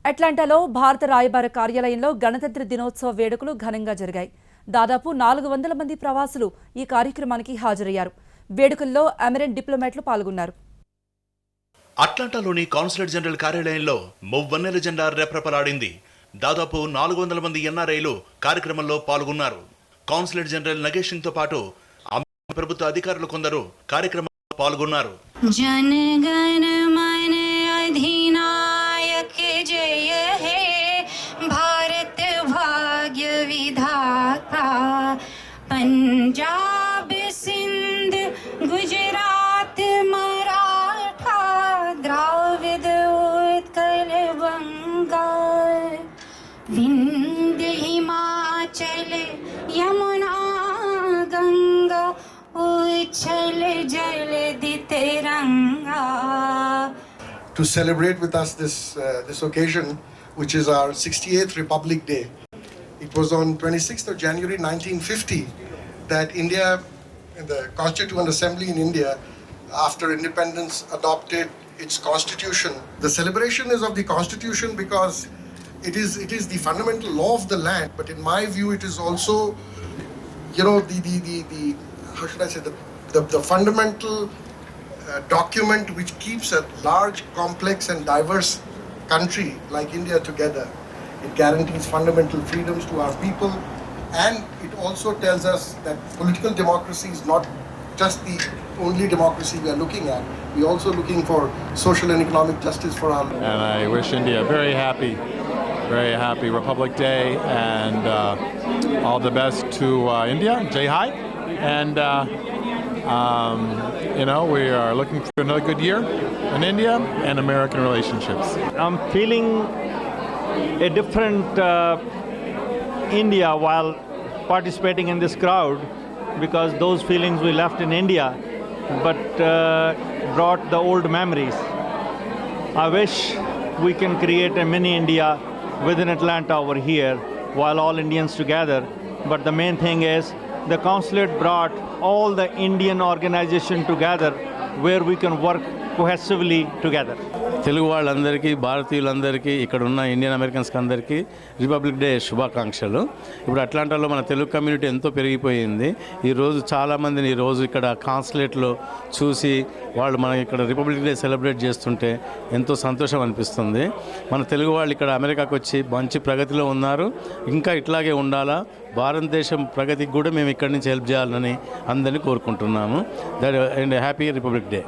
అట్లాంటాలో భారత రాయబార కార్యాలయంలో గణతంత్ర దినోత్సవ వేడుకలు ఘనంగా జరిగాయి. దాదాపు 400 మంది ప్రవాసులు ఈ కార్యక్రమానికి హాజరయ్యారు. వేడుకల్లో అమెరికన్ డిప్లొమాట్లు పాల్గొన్నారు. అట్లాంటాలోని కాన్సులేట్ జనరల్ కార్యాలయంలో మువ్వన్నెల జెండా రెపరెపలాడింది. దాదాపు 400 మంది ఎన్ఆర్ఐలు కార్యక్రమంలో పాల్గొన్నారు. కాన్సులేట్ జనరల్ నగేష్ సింగ్ తో పాటు అమెరికా ప్రభుత్వ అధికారులు కొందరు కార్యక్రమంలో పాల్గొన్నారు. జనగణ మన అధినాయక జయ హే భారత భాగ్య విధాత పంజాబ్ సింధ్ గుజరాత్ మరాఠా ద్రావిడ ఉత్కల్ గంగా వింధ్య హిమాచల్ యమునా గంగా ఉచ్చల్ జలధి తిరంగా. To celebrate with us this occasion, which is our 68th Republic Day. It was on 26th of January 1950 that India, the Constituent Assembly in India, after independence, adopted its constitution. The celebration is of the constitution because it is the fundamental law of the land. But in my view, it is also, the how should I say, the fundamental document which keeps a large, complex and diverse country like India together. It guarantees fundamental freedoms to our people, and it also tells us that political democracy is not just the only democracy we are looking at. We are also looking for social and economic justice for our. And I wish India a very happy Republic Day, and all the best to India. Jai Hi. And we are looking for another good year in India and American relationships. I'm feeling a different India while participating in this crowd, because those feelings we left in India but brought the old memories. I wish we can create a mini India within Atlanta over here while all Indians together. But the main thing is the consulate brought all the Indian organization together where we can work cohesively together. Telugu వాళ్ళందరికీ, భారతీయులందరికీ, ఇక్కడ ఉన్న Indian అమెరికన్స్కి అందరికీ republic day శుభాకాంక్షలు. ఇప్పుడు అట్లాంటాలో మన Telugu community ఎంతో పెరిగిపోయింది. ఈరోజు చాలామందిని ఈరోజు ఇక్కడ కాన్సులేట్లో చూసి వాళ్ళు మన ఇక్కడ రిపబ్లిక్ డే సెలబ్రేట్ చేస్తుంటే ఎంతో సంతోషం అనిపిస్తుంది. మన తెలుగు వాళ్ళు ఇక్కడ అమెరికాకు వచ్చి మంచి ప్రగతిలో ఉన్నారు. ఇంకా ఇట్లాగే ఉండాలా, భారతదేశం ప్రగతికి కూడా మేము ఇక్కడి నుంచి హెల్ప్ చేయాలని అందరినీ కోరుకుంటున్నాము. That and happy republic day.